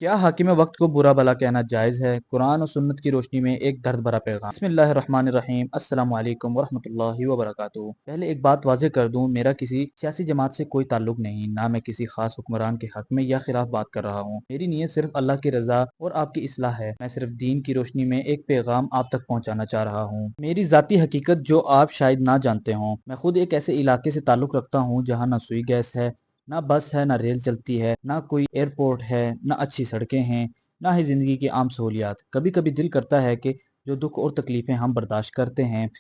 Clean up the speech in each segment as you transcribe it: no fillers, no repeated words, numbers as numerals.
क्या हाकिम वक्त को बुरा भला कहना जायज़ है? कुरान और सुन्नत की रोशनी में एक दर्द भरा पैगाम। बिस्मिल्लाहिर्रहमानिर्रहीम। अस्सलामु अलैकुम वरहमतुल्लाहि वबरकातुहू। पहले एक बात वाज़ेह कर दूं, मेरा किसी सियासी जमात से कोई ताल्लुक नहीं, ना मैं किसी खास हुक्मरान के हक में या खिलाफ बात कर रहा हूँ। मेरी नीयत सिर्फ अल्लाह की रज़ा और आपकी इस्लाह है। मैं सिर्फ दीन की रोशनी में एक पैगाम आप तक पहुँचाना चाह रहा हूँ। मेरी ज़ाती हकीकत जो आप शायद ना जानते हों, मैं खुद एक ऐसे इलाके से ताल्लुक रखता हूँ जहाँ ना सुई गैस है, ना बस है, ना रेल चलती है, ना कोई एयरपोर्ट है, ना अच्छी सड़कें हैं, ना ही ज़िंदगी की आम सहूलियात। कभी कभी दिल करता है कि जो दुख और तकलीफ़ें हम बर्दाश्त करते हैं,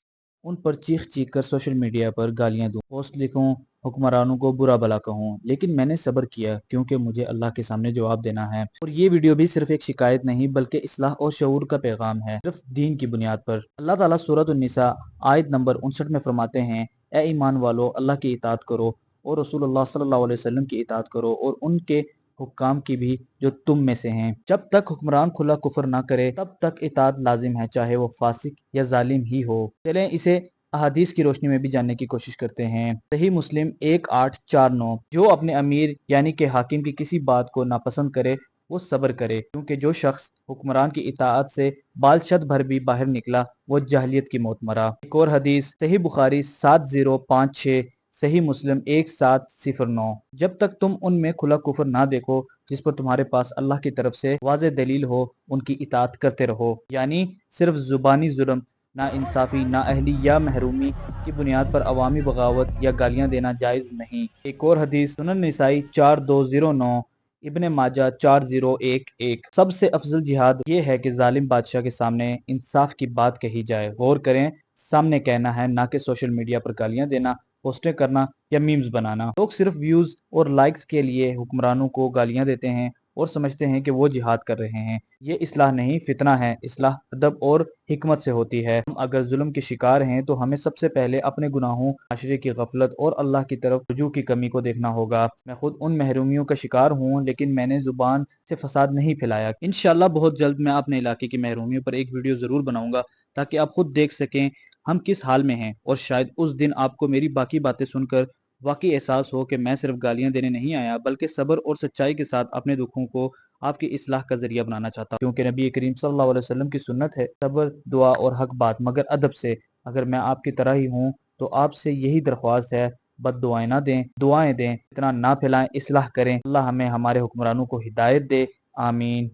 उन पर चीख चीख कर सोशल मीडिया पर गालियां दूं, पोस्ट लिखूं, हुक्मरानों को बुरा भला कहूं। लेकिन मैंने सब्र किया, क्योंकि मुझे अल्लाह के सामने जवाब देना है। और ये वीडियो भी सिर्फ एक शिकायत नहीं, बल्कि इस्लाह और शऊर का पैगाम है, सिर्फ दीन की बुनियाद पर। अल्लाह ताला सूरत उन-निसा आयत नंबर 59 में फरमाते हैं, ए ईमान वालो, अल्लाह की इताअत करो और रसूलुल्लाह सल्लल्लाहु अलैहि वसल्लम की इताअत करो और उनके हुक्काम की भी जो तुम में से हैं। जब तक हुक्मरान खुला कुफर ना करे तब तक इताअत लाजिम है, चाहे वो फासिक या जालिम ही हो। चलें इसे अहादीस की रोशनी में भी जानने की कोशिश करते हैं। सही मुस्लिम 1849। जो अपने अमीर यानी कि हाकिम की किसी बात को नापसंद करे वो सब्र करे, क्योंकि जो शख्स हुक्मरान की इताअत से बालशत भर भी बाहर निकला वो जाहलियत की मौत मरा। एक और हदीस सही बुखारी 7056, सही मुस्लिम 1709। जब तक तुम उनमें खुला कुफर ना देखो जिस पर तुम्हारे पास अल्लाह की तरफ से वाज़ेह दलील हो, उनकी इताअत करते रहो। यानी सिर्फ जुबानी जुल्म, ना इंसाफी, ना अहली या महरूमी की बुनियाद पर अवामी बगावत या गालियां देना जायज़ नहीं। एक और हदीस सुनन निसाई 4209, इब्ने माजा 4011। सबसे अफजल जिहाद ये है कि जालिम बादशाह के सामने इंसाफ की बात कही जाए। गौर करें, सामने कहना है, ना कि सोशल मीडिया पर गालियां देना, पोस्टें करना या मीम्स बनाना। लोग सिर्फ व्यूज और लाइक्स के लिए हुक्मरानों को गालियां देते हैं और समझते हैं कि वो जिहाद कर रहे हैं। ये इस्लाह नहीं, फितना है। इस्लाह अदब और हिकमत से होती है। हम अगर जुल्म के शिकार हैं तो हमें सबसे पहले अपने गुनाहों, माशरे की गफलत और अल्लाह की तरफ रुजू की कमी को देखना होगा। मैं खुद उन महरूमियों का शिकार हूँ, लेकिन मैंने जुबान से फसाद नहीं फैलाया। इंशाल्लाह बहुत जल्द मैं अपने इलाके की महरूमियों पर एक वीडियो जरूर बनाऊंगा, ताकि आप खुद देख सकें हम किस हाल में हैं, और शायद उस दिन आपको मेरी बाकी बातें सुनकर वाकई एहसास हो कि मैं सिर्फ गालियां देने नहीं आया, बल्कि सब्र और सच्चाई के साथ अपने दुखों को आपकी इस्लाह का जरिया बनाना चाहता हूं। क्योंकि नबी करीम सल्लल्लाहु अलैहि वसल्लम की सुन्नत है, सब्र, दुआ और हक बात, मगर अदब से। अगर मैं आपकी तरह ही हूँ तो आपसे यही दरख्वास्त है, बद दुआएं ना दें, दुआएं दें, इतना ना फैलाएं, इस्लाह करें। अल्लाह हमें हमारे हुक्मरानों को हिदायत दे। आमीन।